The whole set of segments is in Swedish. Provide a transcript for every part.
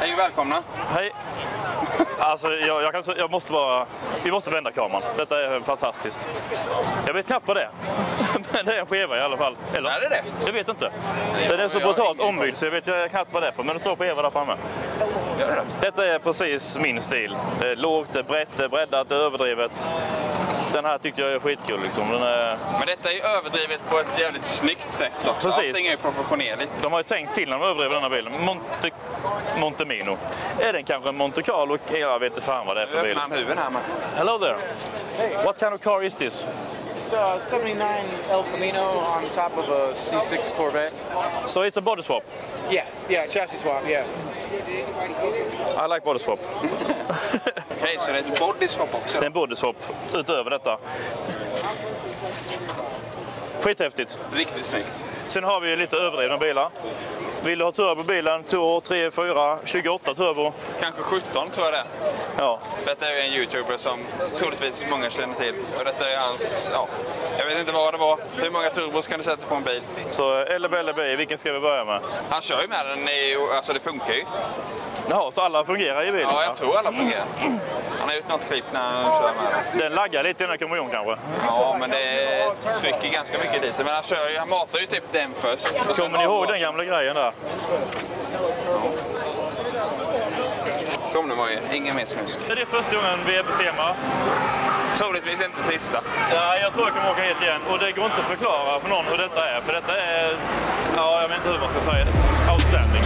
Hej, välkomna. Hej. Alltså, vi måste vända kameran. Detta är fantastiskt. Jag vet knappt vad det är. Men det är en skiva i alla fall. Eller? Är det det? Jag vet inte. Den är så brutalt ombyggd så jag vet knappt vad det är för. Men det står på skiva där framme. Gör det? Detta är precis min stil. Lågt, brett, breddat, överdrivet. Den här tyckte jag är skitkul liksom. Men detta är ju överdrivet på ett jävligt snyggt sätt också. Precis. Allting är ju proportionerligt. De har ju tänkt till när de överdriver den här bilen. Montemino. Är den kanske en Monte Carlo? Jag vet inte fan vad det är för bil. Öppnar huven här med. Hello there. Hey. What kind of car is this? It's a 79 El Camino on top of a C6 Corvette. So it's a body swap? Yeah, chassis swap, yeah. I like body swap. Okej, så det är ett body swap också? Det är en body swap utöver detta. Skithäftigt. Riktigt snyggt. Sen har vi lite överdrivna bilar. Vill du ha turbobilen? 2, 3, 4, 28 turbo. Kanske 17 tror jag det. Ja. Detta är ju en YouTuber som troligtvis många känner till. Och detta är hans, jag vet inte vad det var. Hur många turbos kan du sätta på en bil? Så LB, vilken ska vi börja med? Han kör ju med den, alltså det funkar ju. Jaha, så alla fungerar i bilen? Ja, jag tror alla fungerar. Han har gjort något klipp när han kör med den. Den laggar lite innan den kommer igång kanske? Ja, men det trycker ganska mycket diesel. Men han matar ju typ den först. Kommer ni ihåg den gamla grejen där? Kom nu Moje, ingen mer snusk. Är det första gången vi är på SEMA? Troligtvis inte sista. Ja, jag tror jag kommer åka hit igen. Och det går inte att förklara för någon hur detta är. För detta är, jag vet inte hur man ska säga det. Outstanding.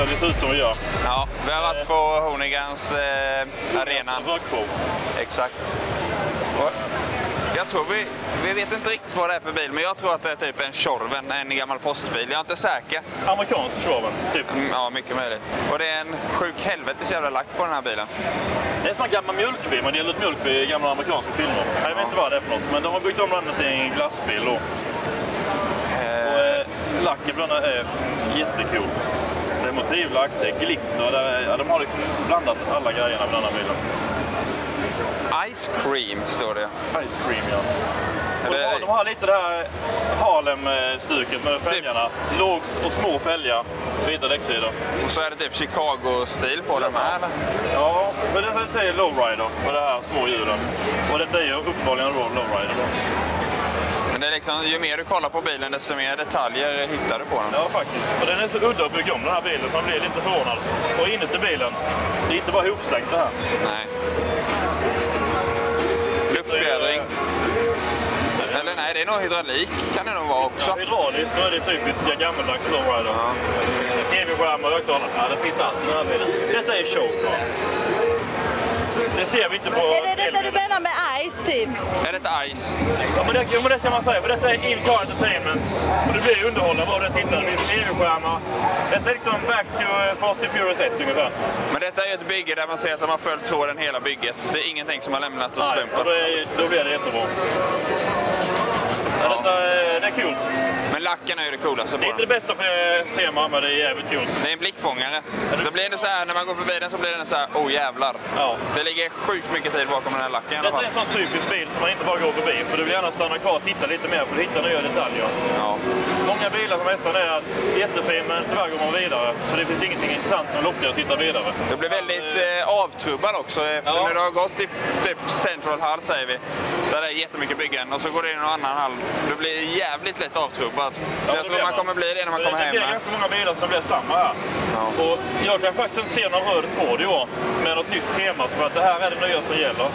Att det ser ut som vi gör. Ja, vi har varit på Honigans arenan. Exakt. Och jag tror vi vet inte riktigt vad det är för bil, men jag tror att det är typ en Tjorven, en gammal postbil. Jag är inte säker. Amerikansk Tjorven, typ. Ja, mycket möjligt. Och det är en sjuk helvetes jävla lack på den här bilen. Det är en sån gammal mjölkbil, man delar ut mjölk i gamla amerikanska filmer. Jag vet inte vad det är för något, men de har byggt om den till en glassbil då. Och lacken bland annat är jättekul. Det är motivlack, det är glitter, de har liksom blandat alla grejerna bland annat bilen. Ice cream står det. Ice cream, ja. Och de har lite det här Harlem-stuket med fälgarna. Lågt och små fälgar, vita däcksidor. Och så är det typ Chicago-stil på de här, eller? Ja, men det är lowrider med det här små hjulen. Och detta är ju uppenbarligen lowrider då. Men det är liksom, ju mer du kollar på bilen, desto mer detaljer hittar du på den. Ja, faktiskt. Och den är så udda att bygga om den här bilen, man blir lite förvånad. Och inuti bilen, det är inte bara ihopslängt det här. Nej. Luftfjädring. Eller nej, det är nog hydraulik kan det nog vara också. Ja, hydrauliskt, då är det typiskt gammaldags lowrider. Ja. TV-skärmar och högtalare. Ja, det finns allt i den här bilen. Detta är show. Det ser vi inte på... Är det detta du menar med Ice, typ? Är det ett Ice? Ja, men det kan man säga, för detta är in-car entertainment. Och det blir underhållande vad det tittar. Det finns TV-skärmar. Detta är liksom back to Fast and Furious 1 ungefär. Men detta är ett bygge där man ser att de har följt tråden hela bygget. Det är ingenting som har lämnat och slumpat. Nej, då blir det jättebra. Ja. Det är kul. Men lacken är ju det coolaste. Det är inte det bästa för SEMA, men det är jävligt kul. Det är en blickfångare. Då blir det så här, när man går förbi den så blir den så här, oh jävlar. Ja. Det ligger sjukt mycket tid bakom den här lacken i alla Detta fall. är en sån typisk bil som man inte bara går förbi, för du vill gärna stanna kvar och titta lite mer för att hitta nya detaljer. Ja. Många bilar på mässan är jättefin, men tyvärr går man vidare. För det finns ingenting intressant som lockar att titta vidare. Det blir väldigt avtrubbad också. Efter när du har gått i typ Central Hall säger vi. Där det är jättemycket byggen och så går det in i någon annan hall. Du blir jävligt lätt avtrubbad. Så jag tror man kommer bli det när man kommer hem. Det är ganska många bilar som blir samma här. Ja. Och jag kan faktiskt inte se någon röd tråd i år med något nytt tema som att det här är det nya som gäller.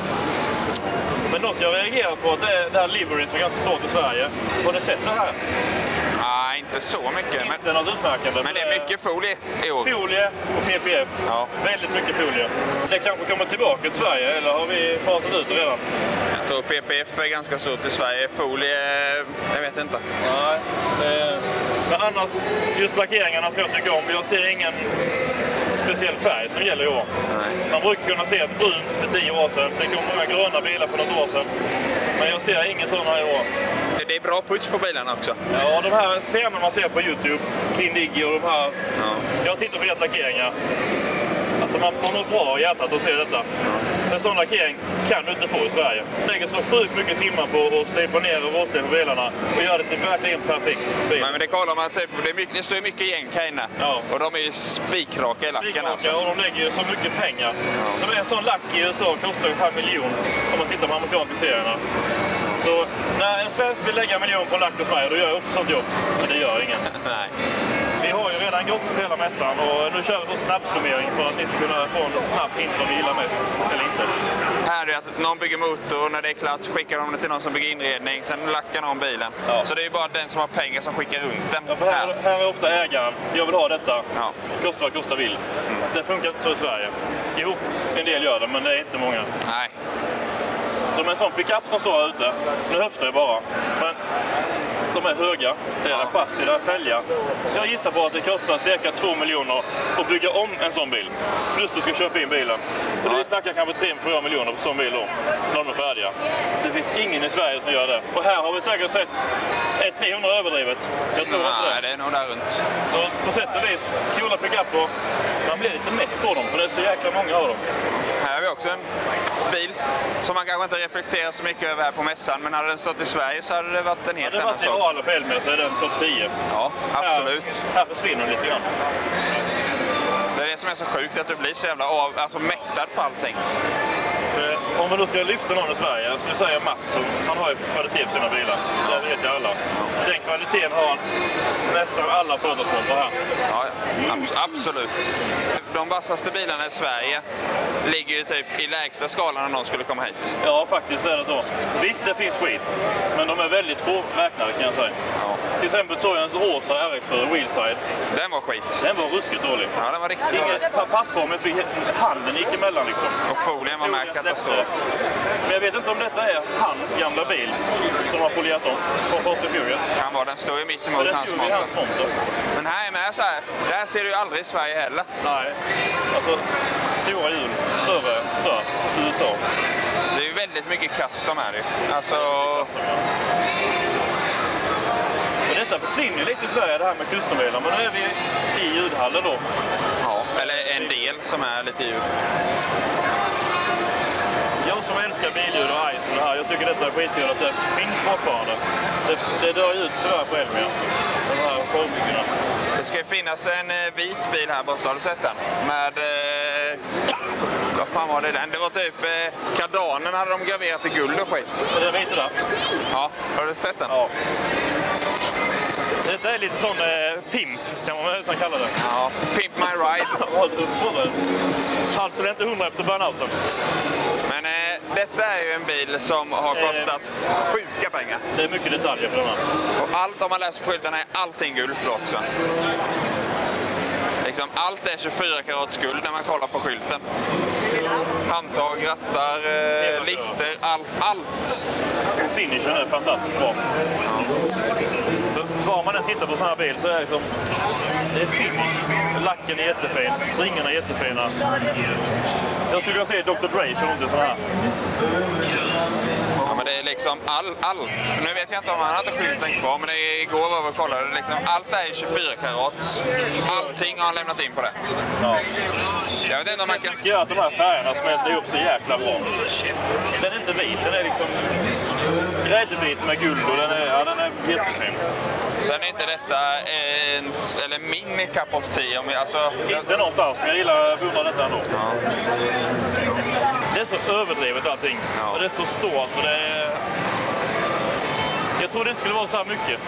Men något jag reagerar på är det här livery som är ganska stort i Sverige. Har ni sett det här? Nej, inte så mycket. Inte något utmärkande. Men det är mycket folie i år. Folie och PPF. Ja. Väldigt mycket folie. Det kanske kommer tillbaka till Sverige, eller har vi fasat ut det redan? Jag tror PPF är ganska stort i Sverige. Folie, jag vet inte. Nej. Men annars, just lackeringarna som jag tycker om. Jag ser ingen speciell färg som gäller i år. Nej. Man brukar kunna se ett brunt för 10 år sedan. Sen kom många gröna bilar för något år sedan. Men jag ser ingen sådana i år. Det är bra puts på bilarna också. Ja, de här filmerna man ser på YouTube, Clean Diggy och de här. Ja. Jag tittar på deras lackeringar. Alltså man har något bra i hjärtat att se detta. En sån lackering kan du inte få i Sverige. Det lägger så sjukt mycket timmar på att slipa ner och vårslipa bilarna och göra det till verkligen perfekt bil. Men det kollar man typ, det står ju mycket gäng här inne. Ja. Och de är ju spikraka i lacken alltså. Och de lägger ju så mycket pengar. Ja. Så en sån lack i USA kostar ungefär 1 miljon om man tittar på amerikanska serierna. Så när en svensk vill lägga 1 miljon på en lack hos mig, då gör jag också sånt jobb. Men det gör ingen. Nej. Vi har ju redan gått på hela mässan och nu kör vi en snabbsummering för att ni ska kunna få en snabb hint om vi gillar mest eller inte. Här är det att någon bygger motor och när det är klart så skickar de det till någon som bygger inredning, sen lackar någon bilen. Ja. Så det är ju bara den som har pengar som skickar runt den. Ja, för här är ofta ägaren, jag vill ha detta, kosta vad kosta vill. Det funkar inte så i Sverige. Jo, en del gör det, men det är inte många. Nej. Så med en sån pickup som står här ute, nu höftar jag bara, men de är höga, det är chassi, det är fälgar. Jag gissar på att det kostar cirka 2 miljoner att bygga om en sån bil. Plus du ska köpa in bilen. Och det snackar kanske 3-4 miljoner på sån bil då, när de är färdiga. Det finns ingen i Sverige som gör det. Och här har vi säkert sett 300 överdrivet. Jag tror inte det. Nej, det är nog där runt. Så på sätt och vis, coola pickuper, man blir lite mätt på dem, för det är så jäkla många av dem. Här har vi också en bil som man kanske inte reflekterar så mycket över här på mässan, men hade den stått i Sverige så hade det varit en helt annan sak. Hade det varit i Arla på Elmia så är den topp 10. Ja, absolut. Här försvinner lite grann. Det är det som är så sjukt, att du blir så jävla mättad på allting. För om man då ska lyfta någon i Sverige, så säger Mats, han har ju kvalitet på sina bilar. Det vet ju alla. Den kvaliteten har nästan alla företagsmontrar här. Ja, absolut. De vassaste bilarna i Sverige ligger ju typ i lägsta skalan om någon skulle komma hit. Ja, faktiskt är det så. Visst, det finns skit, men de är väldigt få räknade kan jag säga. Ja. Till exempel så är en rosa RX4 Wheelside. Den var skit. Den var ruskigt dålig. Ja, den var riktigt dålig. Passformen fick handen gick emellan liksom. Och folien var med katastrof. Men jag vet inte om detta är hans gamla bil som har folierat om från Fast and Furious. Kan vara, den står ju mitt emot hans monter. Men här är med så här, det här ser du ju aldrig i Sverige heller. Nej, alltså stora hjul, störst USA. Det är ju väldigt mycket custom här ju. Alltså... Men detta försvinner lite i Sverige, det här med custombilar, men nu är vi i ljudhallen då. Ja, eller en del som är lite ljud. Jag som älskar billjud och ice och det här, jag tycker detta är skitkul att det finns fortfarande. Det dör ut tyvärr på Elmia, de här showbyggena. Det ska ju finnas en vit bil här borta, har du sett den? Med... vad fan var det den? Det var typ... kardanen hade de graverat i guld och skit. Är det vita där? Ja, har du sett den? Ja. Detta är lite sån pimp, kan man väl kalla det. Ja, pimp my ride. Alltså det är inte 100 efter burnouten. Men detta är ju en bil som har kostat sjuka pengar. Det är mycket detaljer på den här. Och allt, om man läser på skylten, är allting guld också. Liksom, allt är 24 karats guld när man kollar på skylten. Handtag, rattar, lister, allt. Finishen är fantastiskt bra. Var man än tittar på sån här bil så är det liksom, det är finish. Lacken är jättefin, springarna är jättefina. Jag skulle vilja se Dr. Dre kör inte sån här. Ja, men det liksom allt. Nu vet jag inte om han hade skylten kvar, men igår var vi och kollade. Liksom, allt är 24 karats. Allting har han lämnat in på det. Ja. Jag vet inte om man kan... Jag tycker att de här färgerna smälter ihop så jäkla bra. Den är inte vit, den är liksom gräddvit med guld och den är jättefin. Sen är inte detta ens, eller min cup of tea. Alltså, inte någonstans, men jag gillar att beundra detta ändå. Ja. Det är så överdrivet allting. Ja. Och det är så stort och det är... Jag tror det inte skulle vara så här mycket.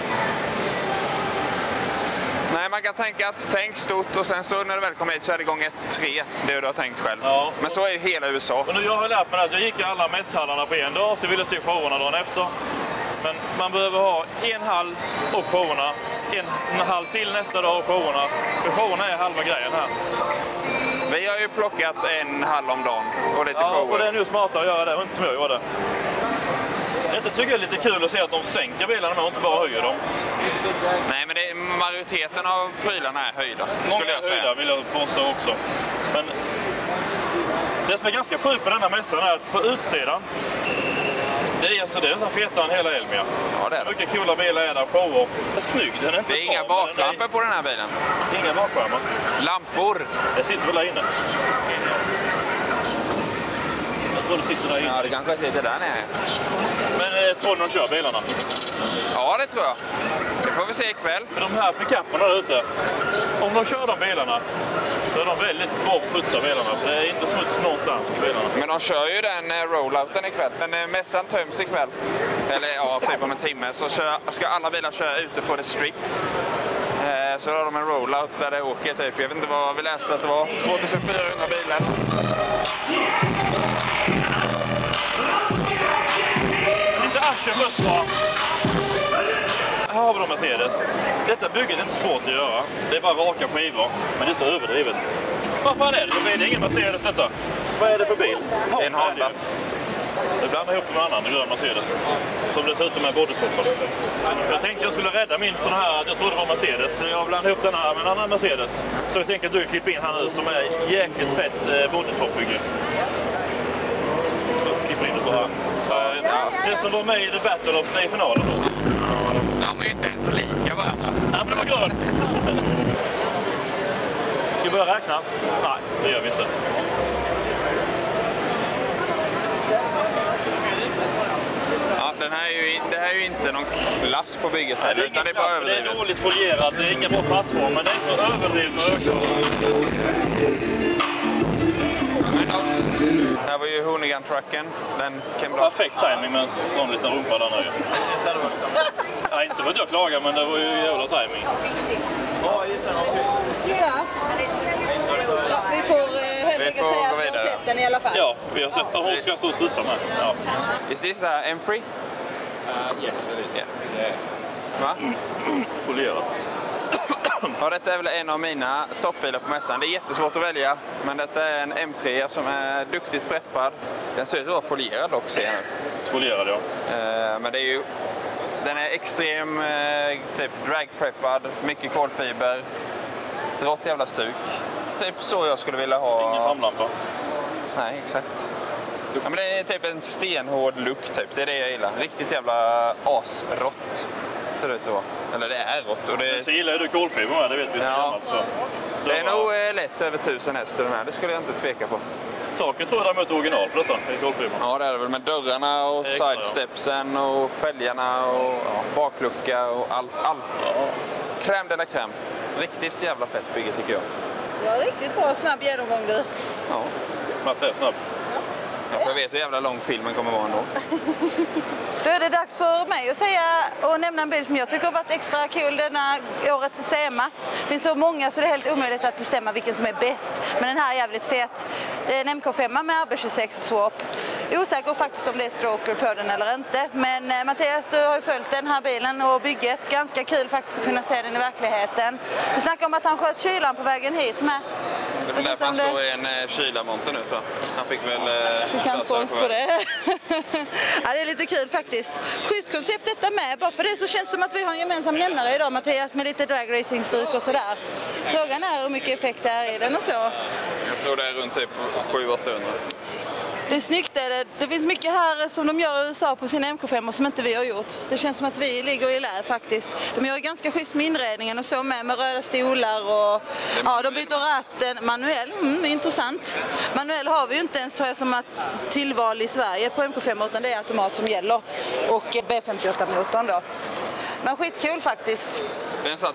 Nej, man kan tänka att tänk stort och sen så när du väl kommer hit så är det gånger 3, det du har tänkt själv. Ja. Men så är ju hela USA. Och nu jag har lärt mig att jag gick i alla mässhallarna på en dag så ville jag se showerna dagen efter. Men man behöver ha en hall och showerna, en hall till nästa dag och showerna. För showerna är halva grejen här. Vi har ju plockat en hall om dagen och lite shower. Ja, och det är nu smartare att göra det och inte som jag gjorde. Jag tycker det är lite kul att se att de sänker bilarna men inte bara höjer dem. Nej, men majoriteten av prylarna är höjda. Många är höjda vill jag påstå också. Men det som är ganska sjukt på denna mässan är att på utsidan det är en fetare än hela Elmia. Ja, det är det. Mycket coola bilar är där, shower. Det är snygg, den är inte. Det är inga baklampor på den här bilen. Inga bakskärmar. Lampor. Det sitter väl där inne. Jag tror det sitter där inne. Ja, det kanske sitter där nere. Men tror du de kör bilarna? Ja, det tror jag. Det får vi se ikväll. För de här pickuperna där ute, om de kör de bilarna så är de väldigt bra på putsa bilarna. För det är inte smuts någonstans på bilarna. Men de kör ju den rollouten ikväll. Den mässan töms ikväll. Eller ja, typ om en timme. Så ska alla bilar köra ute på the strip. Så har de en rollout där det åker typ. Jag vet inte vad vi läste att det var. 2400 bilar. Lite Asher först va? Här har vi då Mercedes. Detta bygget är inte svårt att göra. Det är bara raka skivor. Men det är så överdrivet. Vad fan är det? Det är ingen Mercedes detta. Vad är det för bil? En Honda. Jag blandar ihop med en annan grön Mercedes. Som dessutom är bodyswappad. Jag tänkte jag skulle rädda min sån här, att jag trodde det var Mercedes. Jag blandade ihop den här med en annan Mercedes. Så jag tänker att du klipper in här nu som är jäkligt fett bodyswappbygge. Klipper in det så här. Det som var med i The Battle of the finalen då. Ja, men inte ens så lika varandra. Ja, men det var grön. Ska vi börja räkna? Nej, det gör vi inte. Ja, det här är ju inte någon klass på bygget här, nej, utan det är bara överdrivet. Det är dåligt folierat, det är ingen bra passform, men det är så överdrivet med högkörare. Här var ju Hoonigan-trucken. Den kan bra. Perfekt timing med en sån liten rumpa där nu. Nej, inte för att jag klagar, men det var ju jävla timing. Ja. Vi får helt enkelt säga att vi har sett den i alla fall. Ja, vi har sett att hon ska stå och stussa med. Ja. Is this M3? Yes, it is. Yeah. Va? Folierat. Ja, detta är väl en av mina toppbilar på mässan. Det är jättesvårt att välja, men detta är en M3 som är duktigt preppad. Den ser ut att vara folierad också, ser jag nu. Folierad, ja. Men det är ju... Den är extrem typ dragpreppad, mycket kolfiber, ett rått jävla stuk. Typ så jag skulle vilja ha... Ingen framlampa. Nej, exakt. Ja, men det är typ en stenhård look typ, det är det jag gillar. Riktigt jävla asrått ser det ut att vara. Eller det är rått. Och det... Så gillar du kolfiber med, det vet vi så gammalt. Så. Det är nog lätt över 1000 hästar den här, det skulle jag inte tveka på. Taket tror jag däremot är original på dessa, i kolfiber. Ja, det är det väl med dörrarna och sidestepsen och fälgarna och baklucka och allt. Ja. Crème de la crème. Riktigt jävla fett bygge tycker jag. Ja, riktigt bra snabb genomgång du. Ja. Matte är snabb. Ja, för jag vet hur jävla lång filmen kommer vara ändå. Då är det dags för mig att säga och nämna en bil som jag tycker har varit extra kul denna årets SEMA. Det finns så många så det är helt omöjligt att bestämma vilken som är bäst. Men den här är jävligt fet. Det är en MK5 med RB26 swap. Osäker faktiskt om det är stroker på den eller inte. Men Mattias, du har ju följt den här bilen och bygget. Ganska kul faktiskt att kunna se den i verkligheten. Du snackade om att han sköt kylan på vägen hit med. Det är därför han står i en kylarmonter nu, tror jag. Han fick väl... Du kan spons på det. Ja, det är lite kul faktiskt. Schysst koncept detta med. Bara för det så känns det som att vi har en gemensam nämnare idag, Mattias, med lite dragracing-stryk och sådär. Frågan är hur mycket effekt det är i den och så. Jag tror det är runt typ 700-800. Det är snyggt. Det finns mycket här som de gör i USA på sina MK5 som inte vi har gjort. Det känns som att vi ligger i lä faktiskt. De gör ganska schysst med inredningen och så med röda stolar och ja, de byter ratten. Manuell, intressant. Manuell har vi ju inte ens tror jag som att tillval i Sverige på MK5 utan det är automat som gäller. Och B58-motorn då. Men skitkul faktiskt.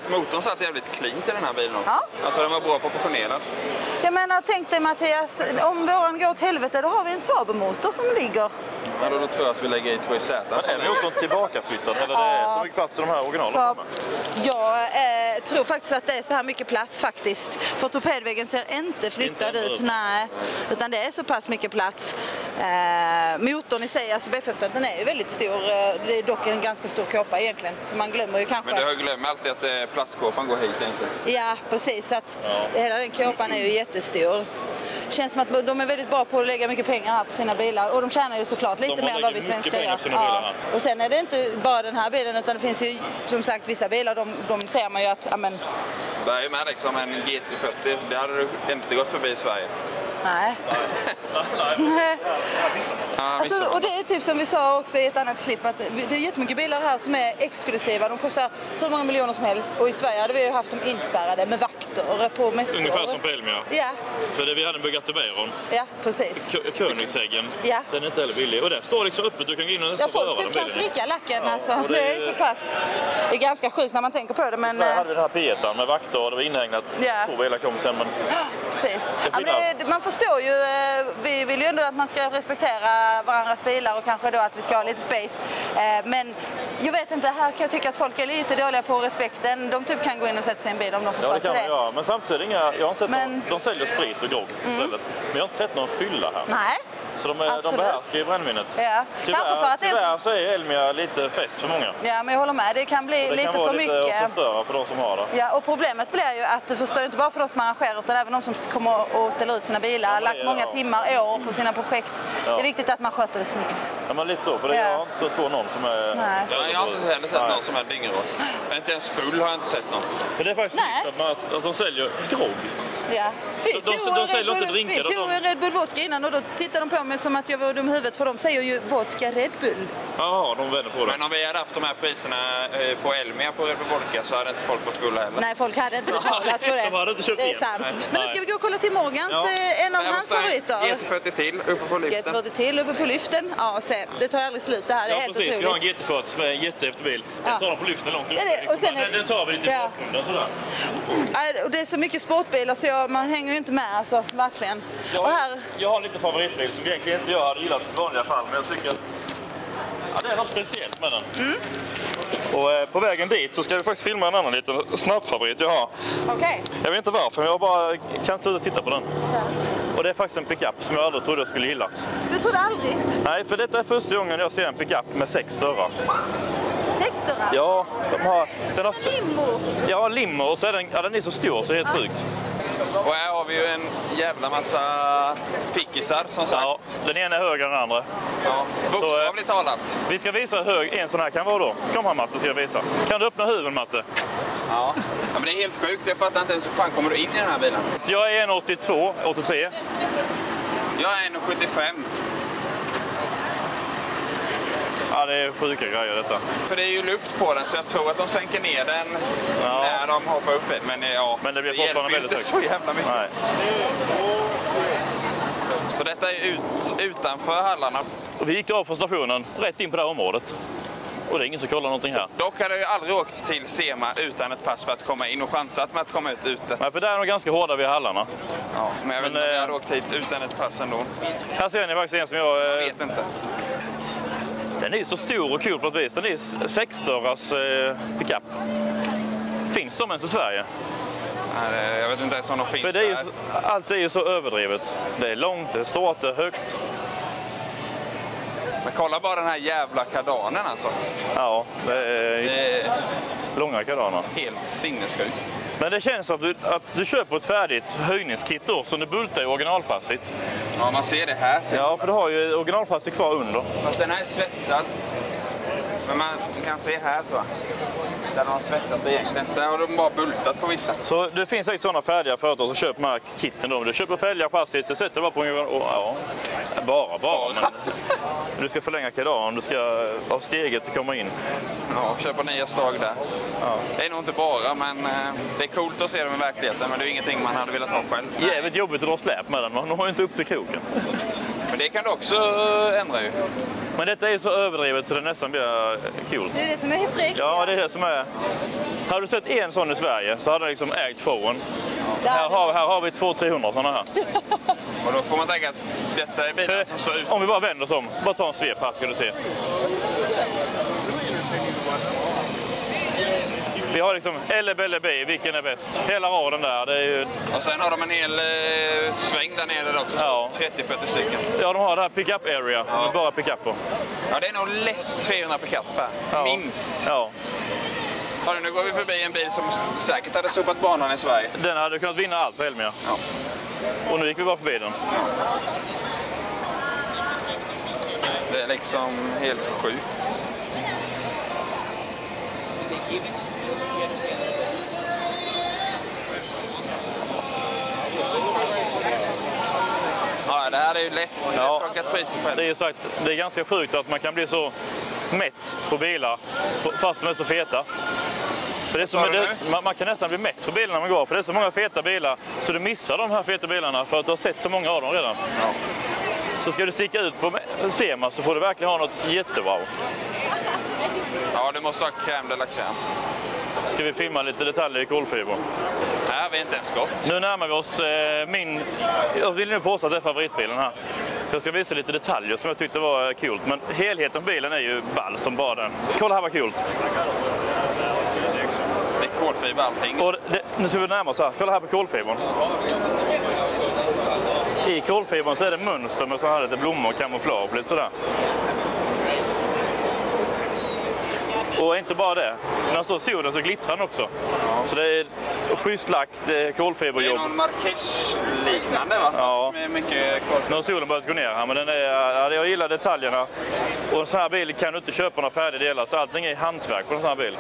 Motorn satt jävligt cleant i den här bilen också. Ja. Alltså den var bra proportionerad. Jag menar, tänk dig Mattias, om våran går åt helvete då har vi en Saab-motor som ligger. Ja, då tror jag att vi lägger i 2 Z. Men är motorn tillbakaflyttad eller det är så mycket plats i de här originalen? Jag tror faktiskt att det är så här mycket plats faktiskt. För torpedväggen ser inte flyttad ut, nej. Utan det är så pass mycket plats. Motorn i sig, alltså B15, den är ju väldigt stor. Det är dock en ganska stor kåpa egentligen. Så man glömmer ju kanske... Men du glömmer alltid att plastkåpan går hit egentligen. Ja, precis. Så att hela den kåpan är ju jättestor. Känns som att de är väldigt bra på att lägga mycket pengar här på sina bilar. Och de tjänar ju såklart lite mer än vad vi svenskar gör. Ja. Och sen är det inte bara den här bilen utan det finns ju som sagt vissa bilar, de ser man ju att... Amen. Det är ju med liksom en GT40, det hade du inte gått förbi i Sverige. Nej. Alltså, och det är typ som vi sa också i ett annat klipp att det är jättemycket bilar här som är exklusiva. De kostar hur många miljoner som helst och i Sverige hade vi ju haft dem inspärrade med vakter på mässor. Ungefär som på Elmia. Ja. För det vi hade en Bugatti Veyron. Ja, precis. Koenigseggen. Ja. Den är inte heller billig. Och där står liksom öppet, du kan gå in och nästan röra den bilen. Du kan slicka lacken alltså. Det är så pass. Det är ganska sjukt när man tänker på det men... Där hade vi den här P1 med vakter och det var inhägnat. Ja. 2 bilar kom sen men... Precis. Ja, men man förstår ju, vi vill ju ändå att man ska respektera varandras bilar och kanske då att vi ska ha lite space. Men jag vet inte, här kan jag tycka att folk är lite dåliga på respekten. De typ kan gå in och sätta sig i en bil om de får för sig det. Ja, men samtidigt jag har inte sett de säljer sprit och grogg istället. Men jag har inte sett någon fylla här. Nej. Så de behärskar ju brännvinet. Ja. Tyvärr så är Elmia lite fest för många. Ja, men jag håller med. Det kan bli lite för mycket. Det kan vara lite att förstöra för de som har det. Ja, och problemet blir ju att du förstår inte bara för de som arrangerar utan även de som kommer och ställer ut sina bilar. Ja, lagt många timmar, år på sina projekt. Ja. Det är viktigt att man sköter det snyggt. Ja, men lite så. För jag har inte sett på någon som är... Nej. Jag har inte heller sett någon som är dyngråd. Inte ens full har jag inte sett någon. För det är faktiskt nytt att de säljer grogg. Ja. Vi tog en Red Bull vodka innan och då tittade de på mig som att jag var dum i huvudet för de säger ju vodka Red Bull. Ja, de vänder på det. Men om vi hade haft de här priserna på Elmia på Red Bull vodka så hade inte folk fått fulla heller. Nej, folk hade inte betalat för det. De hade inte köpt det är sant. Men nu ska vi gå och kolla till Morgans, en av hans favoriter. GT40 till, uppe på lyften. GT40 till, uppe på lyften. Ja, se, det tar aldrig slut det här. Det är helt precis. otroligt. Vi har en GT40 som är en jättehäftig Den tar de på lyften långt upp. Den tar vi lite i bakgrunden sådär. Och det är så mycket sportbilar så man hänger ju inte med alltså, verkligen. Jag har lite favoritbil som egentligen inte jag hade gillat i vanliga fall, men jag tycker att det är något speciellt med den. Och på vägen dit så ska vi faktiskt filma en annan liten snabbfavorit jag har. Okej. Jag vet inte varför, men jag bara kan sluta titta på den. Och det är faktiskt en pickup som jag aldrig trodde jag skulle gilla. Du trodde aldrig? Nej, för detta är första gången jag ser en pickup med 6 dörrar. 6 dörrar? Ja, den har limo. Ja, limo och så är den är så stor så det är helt sjukt. Och här har vi ju en jävla massa pickisar som sagt. Ja, den ena är högre än den andra. Ja, bokstavligt talat. Vi ska visa hur hög en sån här kan vara då. Kom här Matte, ska jag visa. Kan du öppna huven Matte? Ja, men det är helt sjukt. Jag fattar inte ens hur fan kommer du in i den här bilen. Jag är 1,82, 83. Jag är 1,75. Ja, det är sjuka grejer detta. För det är ju luft på den så jag tror att de sänker ner den när de hoppar upp. Men det blir fortfarande väldigt högt. Så jävla mycket. Nej. Så detta är utanför hallarna. Vi gick av från stationen rätt in på det här området. Och det är ingen som kollar någonting här. Dock hade jag ju aldrig åkt till SEMA utan ett pass för att komma in och chansat med att komma ut ute. Nej, för där är de ganska hårda vid hallarna. Ja, men jag vet inte om jag hade åkt hit utan ett pass ändå. Här ser ni faktiskt en som jag vet inte. Den är så stor och kul på ett vis. Den är 6-dörrars pickup. Finns de ens i Sverige? Nej, jag vet inte ens om de finns. För det är allt är ju så överdrivet. Det är långt, det är stort, det är högt. Men kolla bara den här jävla kardanen alltså. Ja, det är långa kardaner. Helt sinnessjukt. Men det känns att du köper ett färdigt höjningskit då som du bultar i originalpasset. Ja, man ser det här. Ja, för du har ju originalpasset kvar under. Fast den här är svetsad. Men man kan se här tror jag. Där de har svetsat det egentligen. Där har de bara bultat på vissa. Så det finns säkert sådana färdiga företag som köper de här kitten då. Du köper färdiga passet, du sätter bara på en och bara. Men du ska förlänga kardan, du ska ha steget att komma in. Ja, köpa nya slag där. Ja. Det är nog inte bara, men det är coolt att se dem i verkligheten, men det är ingenting man hade velat ha själv. Jävligt jobbigt att dra släp med den, man har ju inte upp till kroken. Men det kan du också ändra ju. Men detta är så överdrivet så det nästan blir kul. Det är det som är fräckt. Ja, det är det som är. Hade du sett en sån i Sverige så hade den liksom ägt showen. Här har vi 200-300 sådana här. Och då får man tänka att detta är bilar som står ut. Om vi bara vänder oss om, bara ta en svep här ska du se. Vi har liksom eller B, vilken är bäst? Hela raden där, det är ju... Och sen har de en hel sväng där nere också, ja. 30-40 stycken. Ja, de har det här pick-up area, med bara pick-up på. Ja, det är nog lätt 300 pick-up här, ja. Minst. Ja. Hörru, nu går vi förbi en bil som säkert hade sopat banan i Sverige. Den hade kunnat vinna allt på Elmia. Ja. Och nu gick vi bara förbi den. Ja. Det är liksom helt sjukt. Ja, det här är ju lätt. Ja, det är ju sagt, det är ganska sjukt att man kan bli så mätt på bilar fast de är så feta. För det är så, man kan nästan bli mätt på bilarna när man går, för det är så många feta bilar så du missar de här feta bilarna för att du har sett så många av dem redan. Ja. Så ska du sticka ut på SEMA så får du verkligen ha något jättebra. Ja, du måste ha crème de la crème. Ska vi filma lite detaljer i kolfiber? Nej, vi är inte ens gott. Nu närmar vi oss jag vill nu påstå att det är favoritbilen här. För jag ska visa lite detaljer som jag tyckte var kul. Men helheten på bilen är ju ball som bara den. Kolla här vad kul. Det är kolfiber allting. Och nu ska vi närma oss här. Kolla här på kolfibern. I kolfibern så är det mönster med så här lite blommor och kamouflage lite sådär. Och inte bara det. När den står solen så glittrar den också. Ja. Så det är schysst lack, det är kolfiberjobb. Det är någon Marrakesh-liknande va? Ja. Med mycket kolfiber. Nu har solen börjat gå ner här, men den är, jag gillar detaljerna. Och en sån här bil kan du inte köpa några färdiga delar, så allting är hantverk på en sån här bil.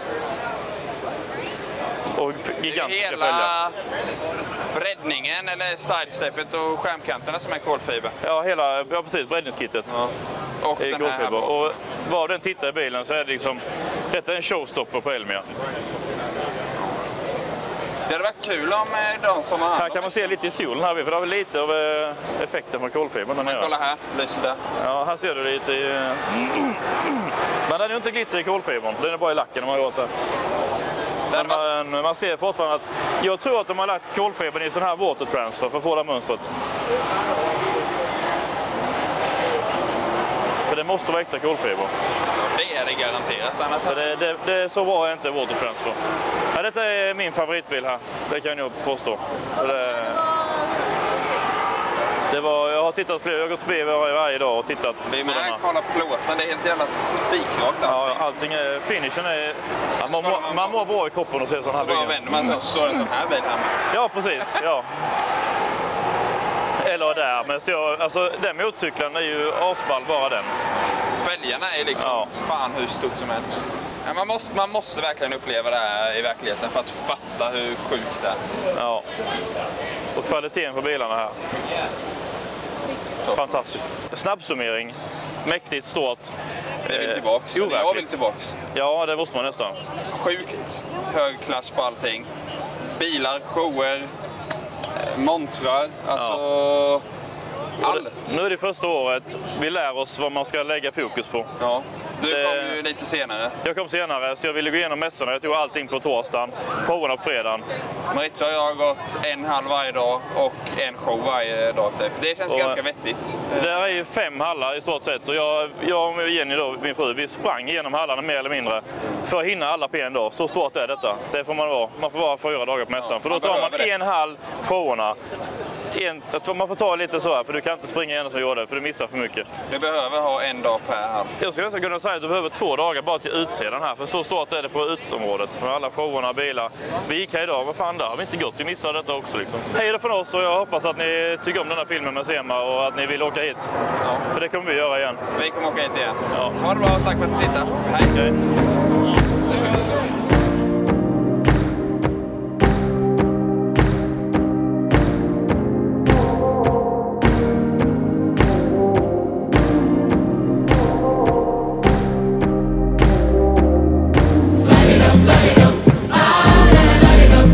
Och gigantiska fälgar. Hela breddningen eller sidesteppet och skärmkanterna som är kolfiber. Ja, precis, breddningskittet. Ja. Och den här och var den tittar i bilen så är det liksom, detta är en showstopper på Elmia. Det hade varit kul om de som har... Här kan man se lite i solen här, för det har lite av effekten från kolfibern. Men kolla här, lyser där. Ja, här ser du lite i... Men den är ju inte glitter i kolfibern, den är bara i lacken om man har gjort det. Men man ser fortfarande att... Jag tror att de har lagt kolfibern i sån här water transfer för att få det mönstret. För det måste vara äkta kolfiber. Det är det garanterat. Annars... Så det är så bra är inte water transfer. Ja, detta är min favoritbil här, det kan jag nog påstå. Jag har tittat fler, jag har gått förbi varje dag och tittat. Det är med att kolla plåten, det är helt jävla spikrakt. Ja, allting är, finishen är... Ja, man mår bra i kroppen och ser sådana här bilar. Så bara vänder man så är det sån här bil här med. Ja, precis. Ja. Eller där, men alltså den motorcykeln är ju asball bara den. Fälgarna är liksom fan hur stort som helst. Ja, man måste verkligen uppleva det här i verkligheten för att fatta hur sjukt det är. Ja. Och kvaliteten på bilarna här. Fantastiskt. Snabbsummering. Mäktigt stort. Det vill tillbaks. Jag vill tillbaks. Ja, det måste man nästan. Sjukt hög klass på allting. Bilar, shower, montrar, alltså allt. Nu är det första året. Vi lär oss vad man ska lägga fokus på. Ja. Du kom ju lite senare. Jag kom senare, så jag ville gå igenom mässorna. Jag tog allting på torsdagen, showerna på fredagen. Maritza och jag har gått en halv varje dag och en show varje dag. Typ. Det känns ganska vettigt. Det är ju 5 hallar i stort sett. Och jag och Jenny, då, min fru, vi sprang igenom hallarna mer eller mindre för att hinna alla på en dag. Så stort är detta. Det får man vara. Man får vara 4 dagar på mässan. För då tar man en halv showerna. Man får ta lite så här, för du kan inte springa igen som jag gjorde, för du missar för mycket. Du behöver ha en dag per halv. Jag skulle nästan kunna säga att du behöver 2 dagar bara till utsidan här, för så stort är det på utområdet med alla showerna, bilar. Vi gick här idag, vad fan, där har vi inte gått, vi missade detta också liksom. Hej då från oss, och jag hoppas att ni tycker om den här filmen med SEMA och att ni vill åka hit. Ja. För det kommer vi göra igen. Vi kommer åka hit igen. Ja. Ha det bra, tack för att ni tittade. Hej!